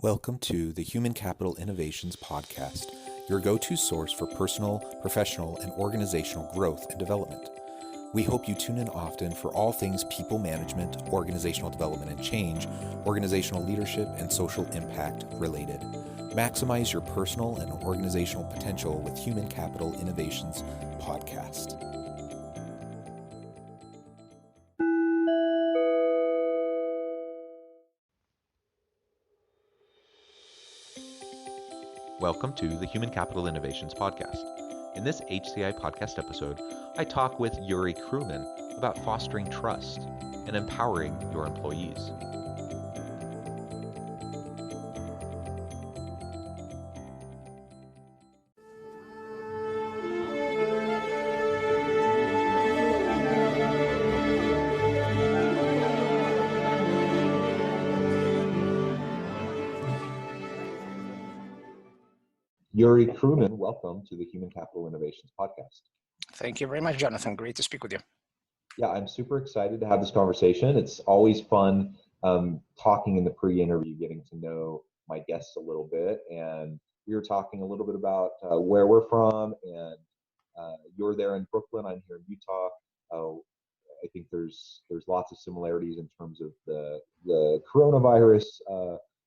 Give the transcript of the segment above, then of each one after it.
Welcome to the Human Capital Innovations Podcast, your go-to source for personal, professional, and organizational growth and development. We hope you tune in often for all things people management, organizational development and change, organizational leadership, and social impact related. Maximize your personal and organizational potential with Human Capital Innovations Podcast. Welcome to the Human Capital Innovations Podcast. In this HCI podcast episode, I talk with Yuri Kruman about fostering trust and empowering your employees. Yuri Kruman, welcome to the Human Capital Innovations Podcast. Thank you very much, Jonathan. Great to speak with you. Yeah, I'm super excited to have this conversation. It's always fun talking in the pre-interview, getting to know my guests a little bit. And we were talking a little bit about where we're from, and you're there in Brooklyn. I'm here in Utah. I think there's lots of similarities in terms of the coronavirus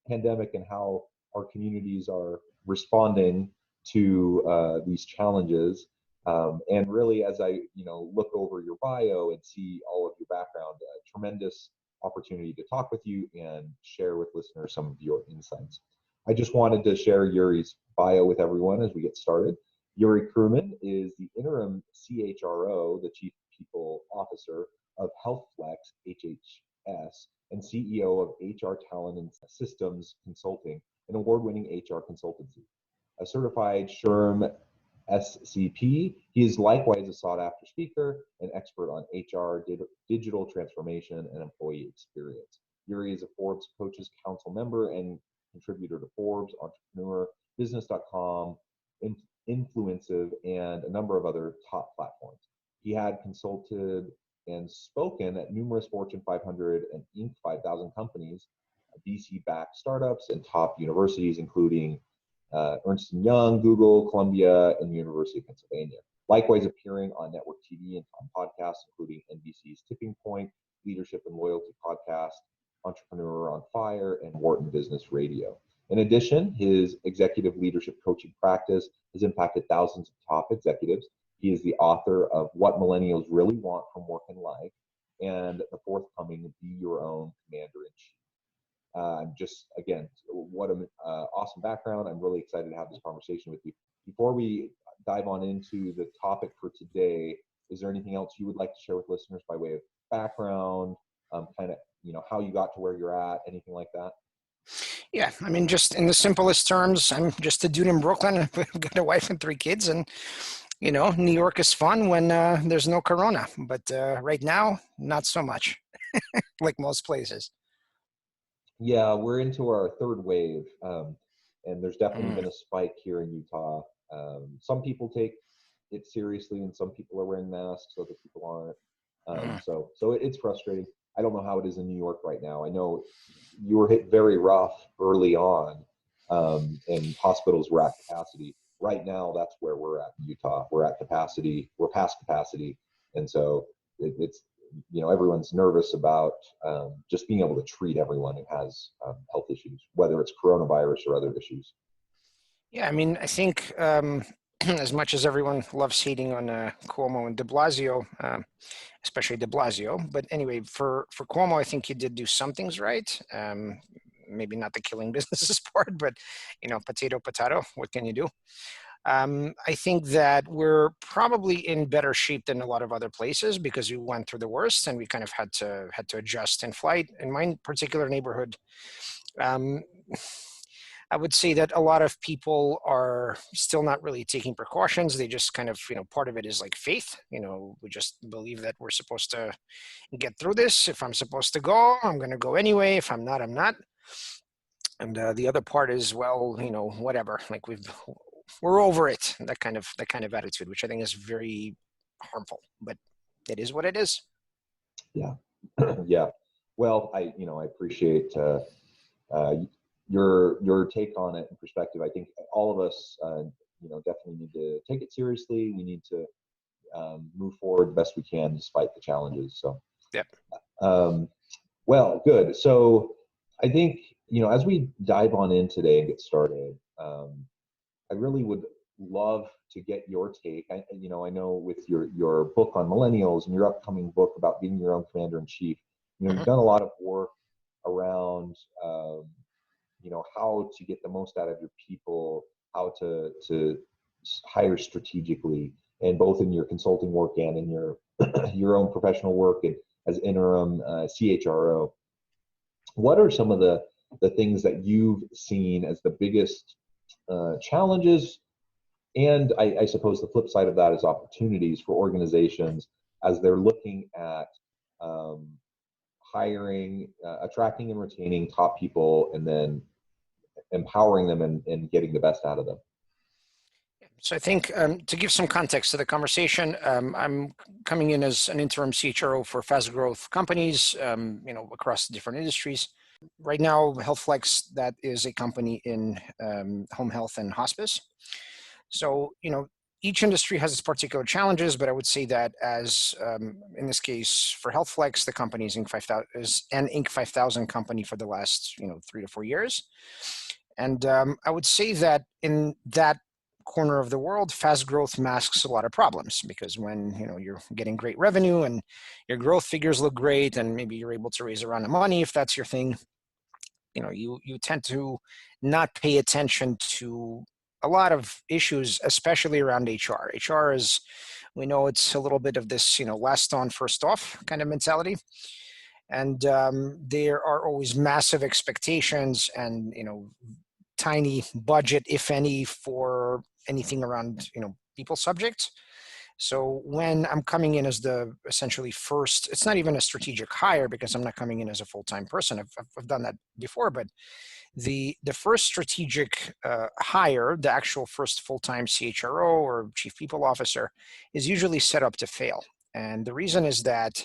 pandemic and how our communities are responding to these challenges. And really, as I look over your bio and see all of your background, a tremendous opportunity to talk with you and share with listeners some of your insights. I just wanted to share Yuri's bio with everyone as we get started. Yuri Kruman is the interim CHRO, the Chief People Officer of HealthFlex HHS, and CEO of HR Talent and Systems Consulting, an award-winning HR consultancy. A certified SHRM SCP, he is likewise a sought-after speaker and expert on HR, digital transformation, and employee experience. Yuri is a Forbes Coaches Council member and contributor to Forbes, Entrepreneur, Business.com, Influencive, and a number of other top platforms. He had consulted and spoken at numerous Fortune 500 and Inc. 5000 companies, VC-backed startups, and top universities, including Ernst & Young, Google, Columbia, and the University of Pennsylvania. Likewise, appearing on network TV and on podcasts, including NBC's Tipping Point, Leadership and Loyalty Podcast, Entrepreneur on Fire, and Wharton Business Radio. In addition, his executive leadership coaching practice has impacted thousands of top executives. He is the author of What Millennials Really Want from Work and Life, and the forthcoming Be Your Own Commander-in-Chief. Just, again, what an awesome background. I'm really excited to have this conversation with you. Before we dive on into the topic for today, is there anything else you would like to share with listeners by way of background, how you got to where you're at, anything like that? Yeah, I mean, just in the simplest terms, I'm just a dude in Brooklyn. I've got a wife and 3 kids, and New York is fun when there's no corona, but right now, not so much, like most places. Yeah, we're into our third wave, and there's definitely been a spike here in Utah. Some people take it seriously, and some people are wearing masks, other people aren't. So it's frustrating. I don't know how it is in New York right now. I know you were hit very rough early on, and hospitals were at capacity. Right now, that's where we're at in Utah. We're at capacity. We're past capacity, and so it's everyone's nervous about just being able to treat everyone who has health issues, whether it's coronavirus or other issues. Yeah, I mean, I think as much as everyone loves hating on Cuomo and de Blasio, especially de Blasio, but anyway, for Cuomo, I think he did do some things right. Maybe not the killing businesses part, but potato, what can you do? I think that we're probably in better shape than a lot of other places because we went through the worst and we kind of had to adjust in flight. In my particular neighborhood, I would say that a lot of people are still not really taking precautions. They just kind of, part of it is like faith. We just believe that we're supposed to get through this. If I'm supposed to go, I'm going to go anyway. If I'm not, I'm not. And the other part is, well, whatever. Like we're over it. That kind of attitude, which I think is very harmful. But it is what it is. Yeah, yeah. Well, I appreciate your take on it and perspective. I think all of us, definitely need to take it seriously. We need to move forward the best we can despite the challenges. So, Yep. Well, good. So I think, as we dive on in today and get started, I really would love to get your take. I know with your book on millennials and your upcoming book about being your own commander in chief, you've done a lot of work around, how to get the most out of your people, how to hire strategically, and both in your consulting work and in your your own professional work and as interim CHRO. What are some of the things that you've seen as the biggest challenges, and I suppose the flip side of that is opportunities for organizations as they're looking at hiring, attracting and retaining top people, and then empowering them and getting the best out of them? So I think to give some context to the conversation, I'm coming in as an interim CHRO for fast growth companies, across different industries. Right now, HealthFlex, that is a company in home health and hospice. So, each industry has its particular challenges, but I would say that as in this case for HealthFlex, the company is an Inc. 5000 company for the last 3 to 4 years, and I would say that in that corner of the world, fast growth masks a lot of problems, because when you're getting great revenue and your growth figures look great, and maybe you're able to raise a round of money if that's your thing, you tend to not pay attention to a lot of issues, especially around HR. HR is, we know it's a little bit of this, last on, first off kind of mentality. And there are always massive expectations and, tiny budget, if any, for anything around, people subjects. So when I'm coming in as the essentially first, it's not even a strategic hire because I'm not coming in as a full-time person. I've done that before, but the first strategic hire, the actual first full-time CHRO or chief people officer, is usually set up to fail. And the reason is that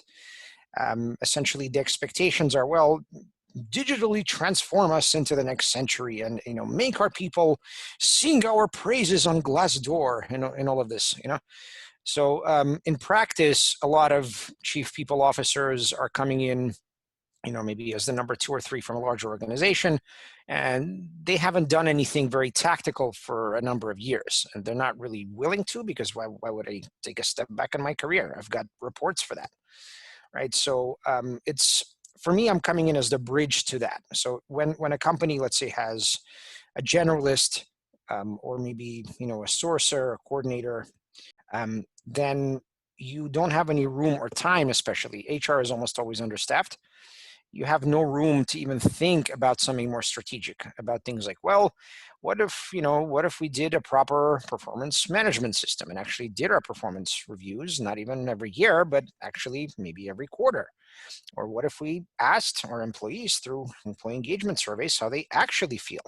essentially the expectations are, well, digitally transform us into the next century and make our people sing our praises on Glassdoor and all of this. So in practice, a lot of chief people officers are coming in, maybe as the number 2 or 3 from a larger organization, and they haven't done anything very tactical for a number of years, and they're not really willing to, because why would I take a step back in my career? I've got reports for that, right? So it's, for me, I'm coming in as the bridge to that. So when a company, let's say, has a generalist or maybe a sourcer, a coordinator, then you don't have any room or time, especially HR is almost always understaffed. You have no room to even think about something more strategic, about things like, well, what if we did a proper performance management system and actually did our performance reviews, not even every year, but actually maybe every quarter? Or what if we asked our employees through employee engagement surveys how they actually feel?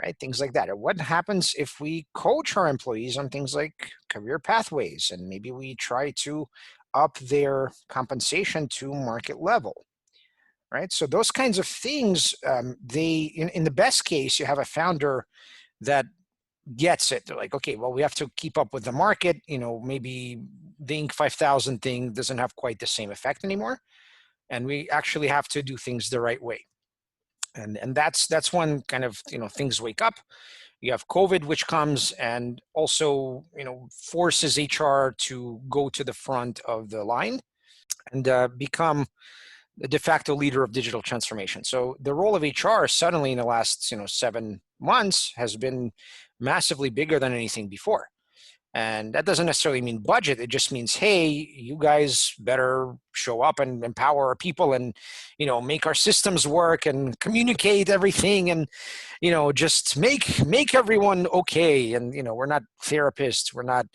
Right? Things like that. Or what happens if we coach our employees on things like career pathways, and maybe we try to up their compensation to market level? Right? So those kinds of things, in the best case, you have a founder that gets it. They're like, okay, well, we have to keep up with the market. Maybe the Inc. 5000 thing doesn't have quite the same effect anymore, and we actually have to do things the right way. And that's one kind of, things wake up. You have COVID, which comes and also, forces HR to go to the front of the line and become the de facto leader of digital transformation. So the role of HR suddenly in the last 7 months has been massively bigger than anything before. And that doesn't necessarily mean budget. It just means, hey, you guys better show up and empower our people and, make our systems work and communicate everything and, just make everyone okay. And, we're not therapists. We're not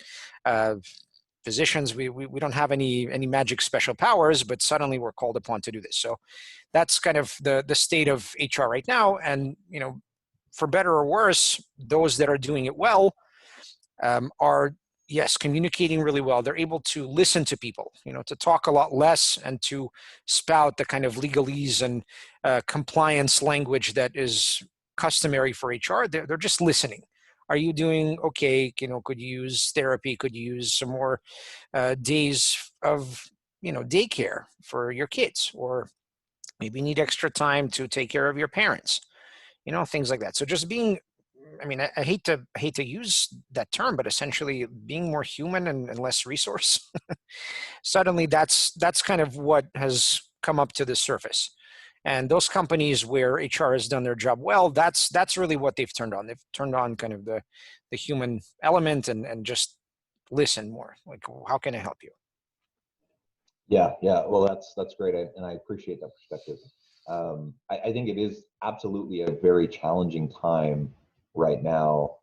physicians. We don't have any magic special powers, but suddenly we're called upon to do this. So that's kind of the state of HR right now. And, for better or worse, those that are doing it well are Yes, communicating really well. They're able to listen to people, to talk a lot less and to spout the kind of legalese and compliance language that is customary for HR. They're just listening. Are you doing okay? Could you use therapy? Could you use some more days of, daycare for your kids? Or maybe you need extra time to take care of your parents, things like that. So just being, I mean, I hate to use that term, but essentially being more human and less resource. Suddenly, that's kind of what has come up to the surface. And those companies where HR has done their job well, that's really what they've turned on. They've turned on kind of the human element and just listen more. Like, how can I help you? Yeah, yeah. Well, that's great, and I appreciate that perspective. I think it is absolutely a very challenging time right now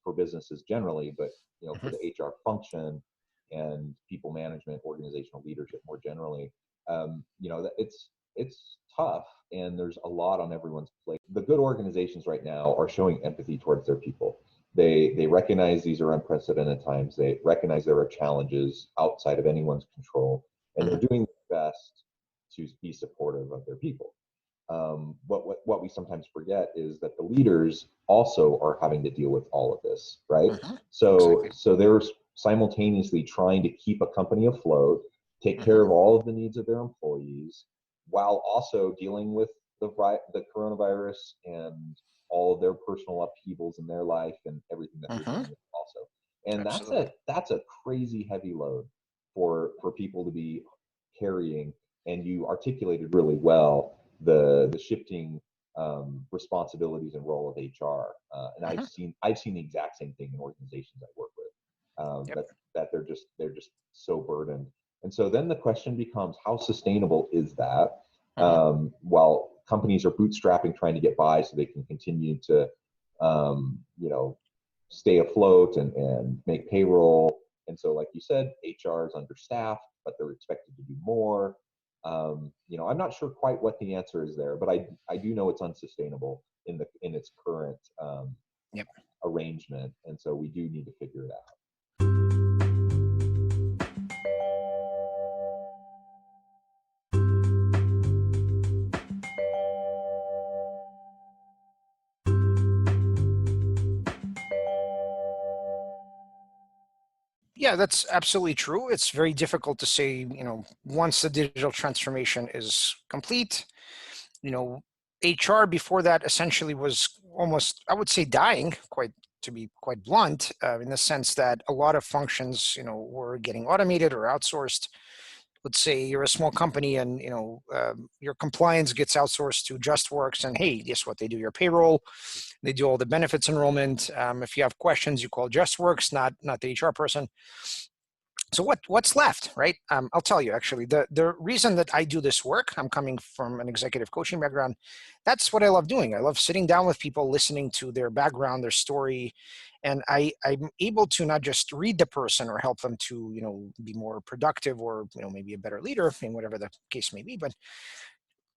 for businesses generally, but for Hmm. the HR function and people management, organizational leadership more generally. It's tough, and there's a lot on everyone's plate. The good organizations right now are showing empathy towards their people. They recognize these are unprecedented times. They recognize there are challenges outside of anyone's control, and Hmm. they're doing their best to be supportive of their people. But what we sometimes forget is that the leaders also are having to deal with all of this, right? Hmm. So Exactly. so they're simultaneously trying to keep a company afloat, take care Hmm. of all of the needs of their employees, while also dealing with the coronavirus and all of their personal upheavals in their life and everything that they're Hmm. dealing with also. And Absolutely. that's a crazy heavy load for people to be carrying. And you articulated really well the shifting responsibilities and role of HR. And Hmm. I've seen the exact same thing in organizations I work with. Yep. That they're just so burdened. And so then the question becomes, how sustainable is that? Hmm. While companies are bootstrapping, trying to get by so they can continue to, you know, stay afloat and make payroll. And so, like you said, HR is understaffed, but they're expected to do more. I'm not sure quite what the answer is there, but I do know it's unsustainable in its current Yep. arrangement, and so we do need to figure it out. Yeah, that's absolutely true. It's very difficult to say, once the digital transformation is complete, you know, HR before that essentially was almost, I would say, dying, quite to be quite blunt, in the sense that a lot of functions, were getting automated or outsourced. Let's say you're a small company and your compliance gets outsourced to JustWorks, and hey, guess what? They do your payroll, they do all the benefits enrollment. If you have questions, you call JustWorks, not the HR person. So what's left, right? I'll tell you, actually, the reason that I do this work, I'm coming from an executive coaching background. That's what I love doing. I love sitting down with people, listening to their background, their story, and I'm able to not just read the person or help them to be more productive or maybe a better leader in whatever the case may be, but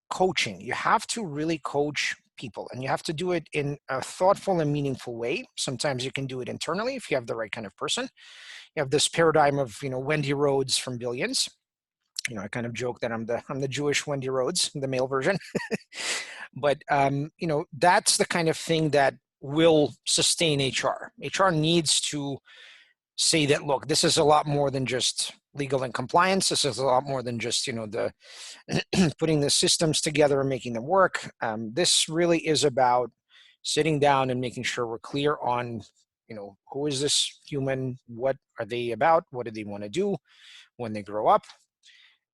coaching. You have to really coach people, and you have to do it in a thoughtful and meaningful way. Sometimes you can do it internally if you have the right kind of person. You have this paradigm of Wendy Rhodes from Billions. I kind of joke that I'm the Jewish Wendy Rhodes, the male version. But that's the kind of thing that will sustain HR. HR needs to say that, look, this is a lot more than just legal and compliance. This is a lot more than just the putting the systems together and making them work. This really is about sitting down and making sure we're clear on who is this human, what are they about, what do they want to do when they grow up,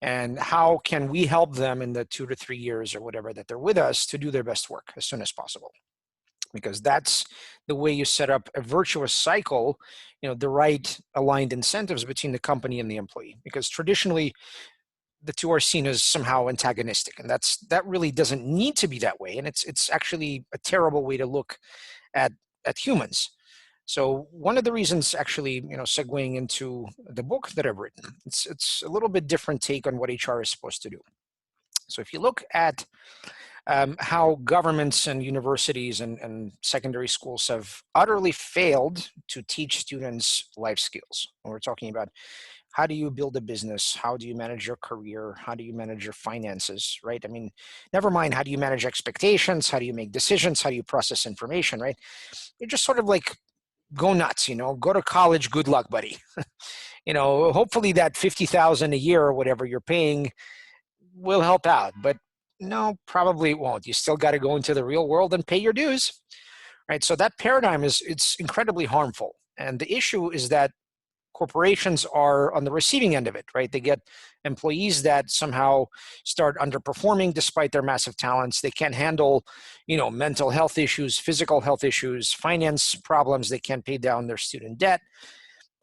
and how can we help them in the 2 to 3 years or whatever that they're with us to do their best work as soon as possible. Because that's the way you set up a virtuous cycle, the right aligned incentives between the company and the employee. Because traditionally, the two are seen as somehow antagonistic, and that really doesn't need to be that way. And it's actually a terrible way to look at humans. So one of the reasons, actually, segueing into the book that I've written, it's a little bit different take on what HR is supposed to do. So if you look at how governments and universities and secondary schools have utterly failed to teach students life skills. When we're talking about how do you build a business, how do you manage your career, how do you manage your finances, right? I mean, never mind how do you manage expectations, how do you make decisions, how do you process information, right? You're just sort of like, go nuts, go to college, good luck, buddy. Hopefully that 50,000 a year or whatever you're paying will help out, but no, probably it won't. You still got to go into the real world and pay your dues, right? So that paradigm it's incredibly harmful. And the issue is that corporations are on the receiving end of it, right? They get employees that somehow start underperforming despite their massive talents. They can't handle, mental health issues, physical health issues, finance problems. They can't pay down their student debt.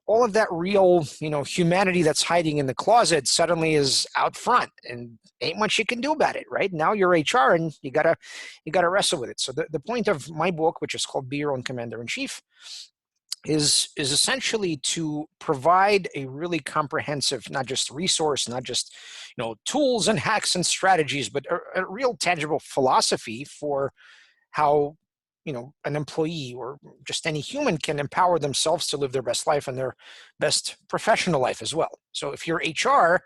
All of that real, humanity that's hiding in the closet suddenly is out front, and ain't much you can do about it, right? Now you're HR, and you gotta wrestle with it. So the point of my book, which is called Be Your Own Commander in Chief, is essentially to provide a really comprehensive, not just resource, not just tools and hacks and strategies, but a real tangible philosophy for how an employee or just any human can empower themselves to live their best life and their best professional life as well. So if you're HR,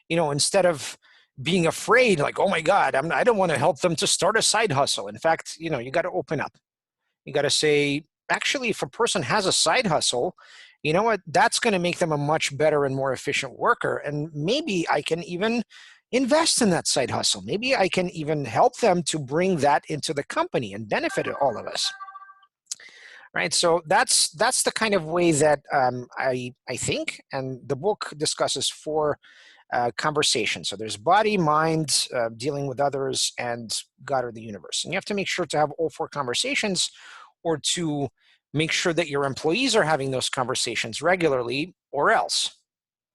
instead of being afraid, like, oh my God, I don't want to help them to start a side hustle. In fact, you got to open up. You got to say, actually, if a person has a side hustle, you know what, that's going to make them a much better and more efficient worker. And maybe I can even invest in that side hustle. Maybe I can even help them to bring that into the company and benefit all of us. Right. So that's the kind of way that I think, and the book discusses four conversations. So there's body, mind, dealing with others, and God or the universe. And you have to make sure to have all four conversations, or to make sure that your employees are having those conversations regularly, or else,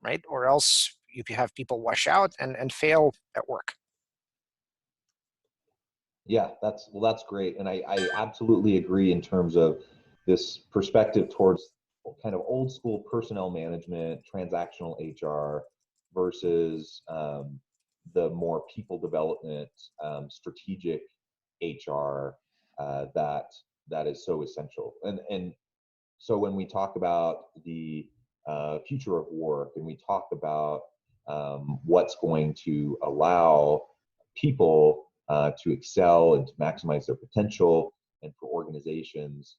right? Or else you have people wash out and fail at work. Yeah, that's great. And I absolutely agree in terms of this perspective towards kind of old school personnel management, transactional HR versus the more people development, strategic HR that is so essential. And so when we talk about the future of work, and we talk about what's going to allow people to excel and to maximize their potential, and for organizations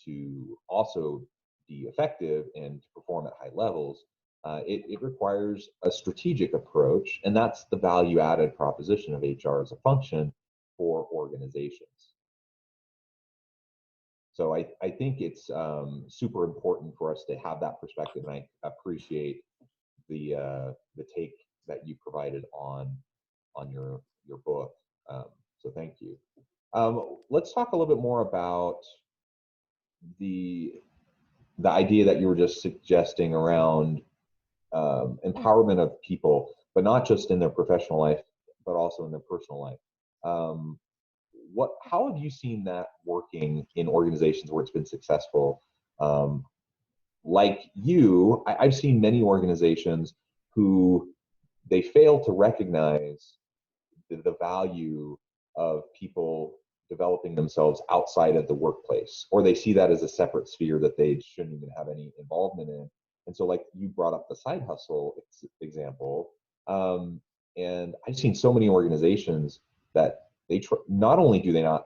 to also be effective and to perform at high levels, it requires a strategic approach, and that's the value-added proposition of HR as a function for organizations. So I think it's super important for us to have that perspective, and I appreciate the take that you provided on your book. So thank you. Let's talk a little bit more about the idea that you were just suggesting around empowerment of people, but not just in their professional life, but also in their personal life. How have you seen that working in organizations where it's been successful? Like you, I've seen many organizations who they fail to recognize the value of people developing themselves outside of the workplace, or they see that as a separate sphere that they shouldn't even have any involvement in. And so, like you brought up the side hustle example, and I've seen so many organizations that not only do they not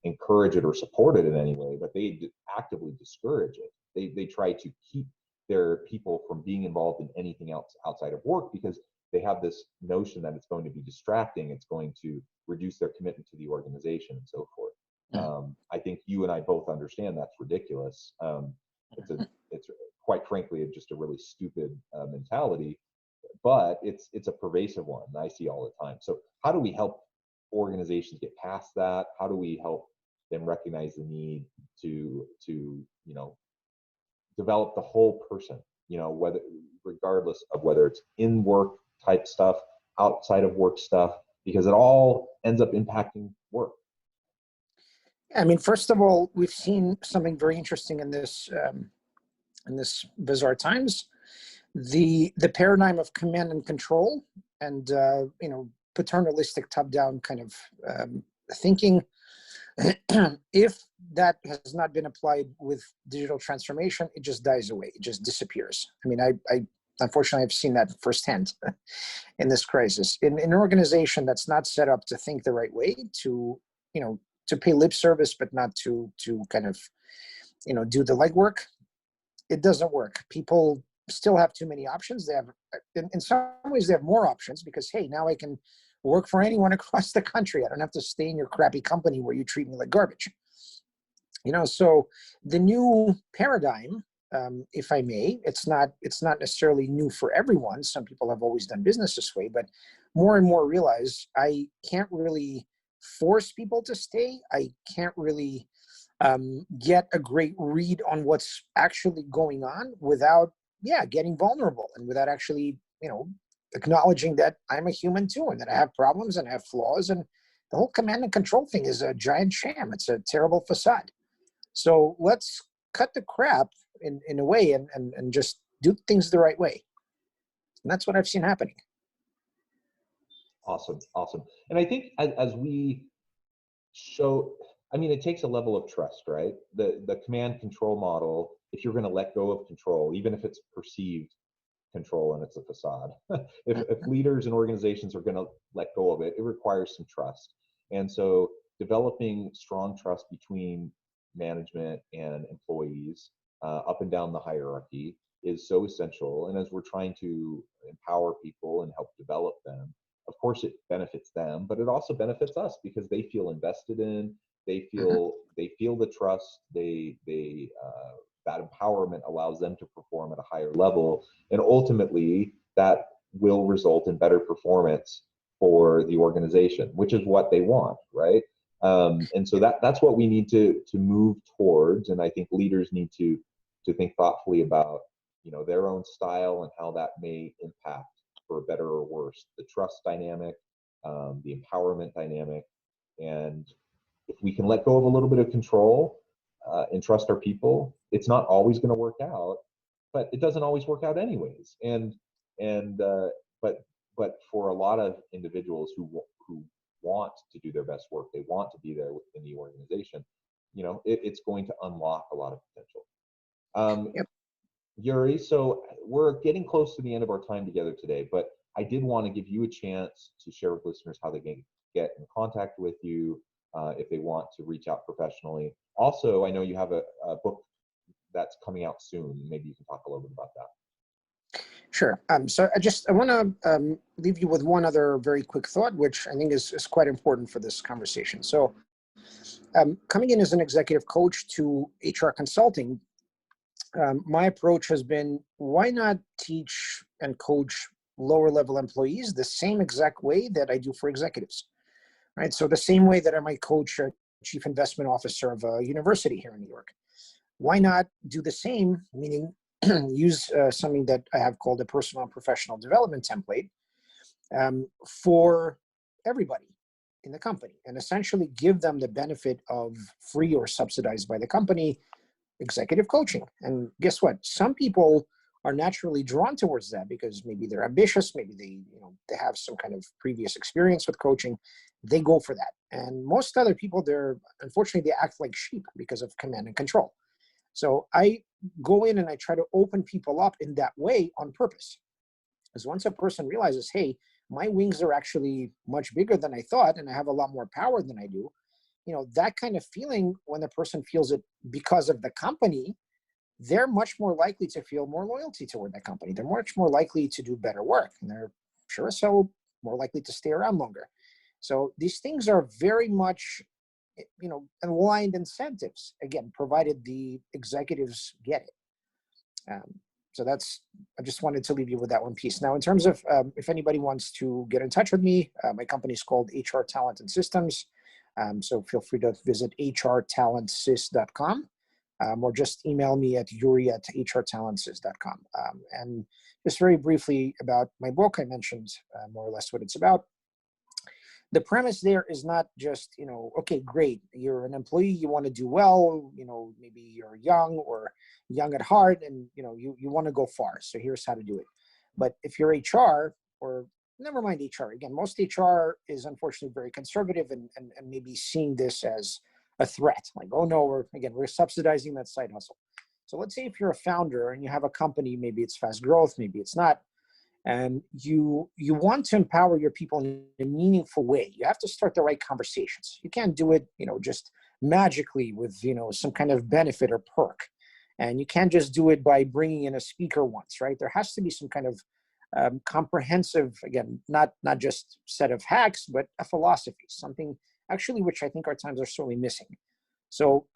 encourage it or support it in any way, but they actively discourage it. They try to keep their people from being involved in anything else outside of work, because they have this notion that it's going to be distracting, it's going to reduce their commitment to the organization, and so forth. I think you and I both understand that's ridiculous. It's quite frankly just a really stupid mentality, but it's a pervasive one that I see all the time. So how do we help organizations get past that? How do we help them recognize the need to develop the whole person, whether regardless of whether it's in work type stuff, outside of work stuff, because it all ends up impacting work? I mean, first of all, we've seen something very interesting in this bizarre times. The paradigm of command and control, and paternalistic top-down kind of thinking. If that has not been applied with digital transformation, it just dies away. It just disappears. I mean, I unfortunately I've seen that firsthand in this crisis. In an organization that's not set up to think the right way, to to pay lip service, but not to kind of do the legwork, it doesn't work. People still have too many options. They have, in some ways, they have more options because, hey, now I can work for anyone across the country. I don't have to stay in your crappy company where you treat me like garbage. So the new paradigm, if I may, it's not necessarily new for everyone. Some people have always done business this way, but more and more realize I can't really force people to stay. I can't really get a great read on what's actually going on without, getting vulnerable and without actually, acknowledging that I'm a human too, and that I have problems and I have flaws. And the whole command and control thing is a giant sham. It's a terrible facade. So let's cut the crap in a way and just do things the right way. And that's what I've seen happening. Awesome. And I think as we show, I mean, it takes a level of trust, right? The command control model, if you're going to let go of control, even if it's perceived control and it's a facade, if leaders and organizations are going to let go of it, it requires some trust. And so developing strong trust between management and employees up and down the hierarchy is so essential. And as we're trying to empower people and help develop them, of course it benefits them, but it also benefits us because they feel invested in, they feel the trust, that empowerment allows them to perform at a higher level, and ultimately that will result in better performance for the organization, which is what they want, right? And so that's what we need to move towards. And I think leaders need to think thoughtfully about their own style and how that may impact, for better or worse, the trust dynamic, the empowerment dynamic. And if we can let go of a little bit of control and trust our people, it's not always going to work out, but it doesn't always work out anyways. But for a lot of individuals who want to do their best work, they want to be there within the organization, it's going to unlock a lot of potential. Yep. Yuri, so we're getting close to the end of our time together today, but I did want to give you a chance to share with listeners how they can get in contact with you if they want to reach out professionally. Also, I know you have a book that's coming out soon. Maybe you can talk a little bit about that. Sure. So I want to leave you with one other very quick thought, which I think is quite important for this conversation. So coming in as an executive coach to HR consulting, my approach has been, why not teach and coach lower level employees the same exact way that I do for executives, right? So the same way that I might coach a chief investment officer of a university here in New York. Why not do the same, meaning use something that I have called a personal and professional development template for everybody in the company, and essentially give them the benefit of free or subsidized by the company executive coaching. And guess what? Some people are naturally drawn towards that because maybe they're ambitious, maybe they have some kind of previous experience with coaching. They go for that. And most other people, unfortunately, they act like sheep because of command and control. So I go in and I try to open people up in that way on purpose. Because once a person realizes, hey, my wings are actually much bigger than I thought, and I have a lot more power than I do, that kind of feeling, when the person feels it because of the company, they're much more likely to feel more loyalty toward that company. They're much more likely to do better work, and they're sure as hell more likely to stay around longer. So these things are very much, aligned incentives, again, provided the executives get it. So I just wanted to leave you with that one piece. Now, in terms of if anybody wants to get in touch with me, my company is called HR Talent and Systems. So feel free to visit hrtalentsys.com or just email me at yuri@hrtalentsys.com. And just very briefly about my book, I mentioned more or less what it's about. The premise there is not just, okay, great, you're an employee, you want to do well, maybe you're young or young at heart, and, you want to go far. So here's how to do it. But if you're HR, or never mind HR. Again, most HR is unfortunately very conservative and maybe seeing this as a threat. Like, oh no, we're subsidizing that side hustle. So let's say if you're a founder and you have a company, maybe it's fast growth, maybe it's not, and you want to empower your people in a meaningful way, you have to start the right conversations. You can't do it, just magically with, some kind of benefit or perk. And you can't just do it by bringing in a speaker once, right? There has to be some kind of comprehensive, again, not just set of hacks, but a philosophy, something actually which I think our times are sorely missing. So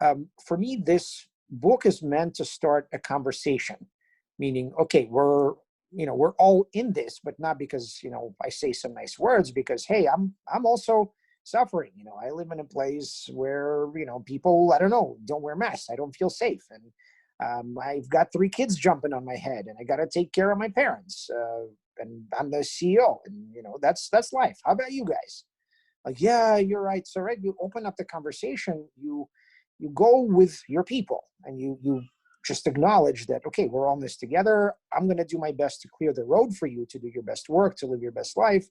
for me, this book is meant to start a conversation, meaning, okay, we're all in this, but not because, I say some nice words, because, hey, I'm also suffering. I live in a place where, people, I don't know, don't wear masks. I don't feel safe. And I've got 3 kids jumping on my head, and I got to take care of my parents. And I'm the CEO, and that's life. How about you guys? Like, yeah, you're right. So, right, you open up the conversation. You go with your people, and you just acknowledge that, okay, we're all in this together. I'm going to do my best to clear the road for you to do your best work, to live your best life.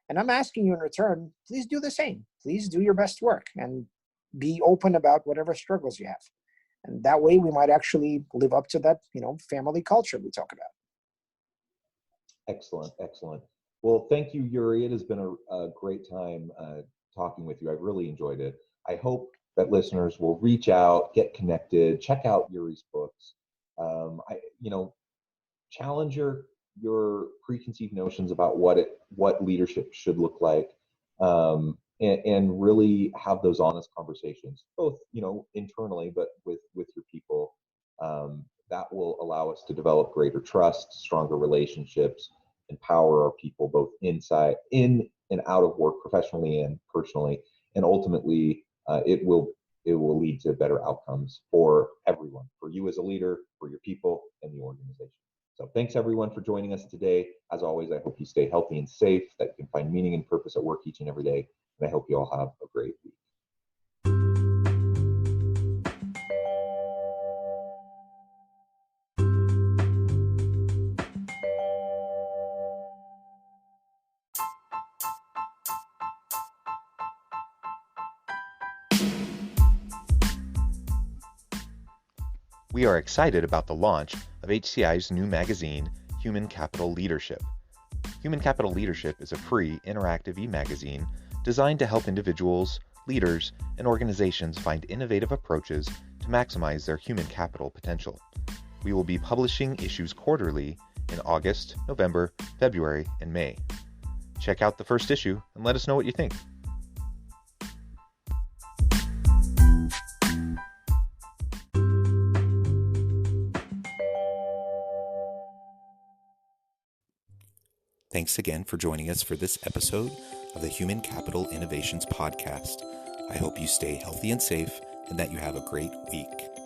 And I'm asking you in return, please do the same. Please do your best work and be open about whatever struggles you have. And that way we might actually live up to that, family culture we talk about. Excellent. Well, thank you, Yuri. It has been a great time talking with you. I've really enjoyed it. I hope that listeners will reach out, get connected, check out Yuri's books. Challenge your preconceived notions about what leadership should look like, and really have those honest conversations, both internally, but with your people. That will allow us to develop greater trust, stronger relationships, empower our people both in and out of work, professionally and personally, and ultimately it will lead to better outcomes for everyone, for you as a leader, for your people, and the organization. So thanks everyone for joining us today. As always, I hope you stay healthy and safe, that you can find meaning and purpose at work each and every day. And I hope you all have a great week. We are excited about the launch of HCI's new magazine, Human Capital Leadership. Human Capital Leadership is a free, interactive e-magazine designed to help individuals, leaders, and organizations find innovative approaches to maximize their human capital potential. We will be publishing issues quarterly in August, November, February, and May. Check out the first issue and let us know what you think. Thanks again for joining us for this episode of the Human Capital Innovations Podcast. I hope you stay healthy and safe and that you have a great week.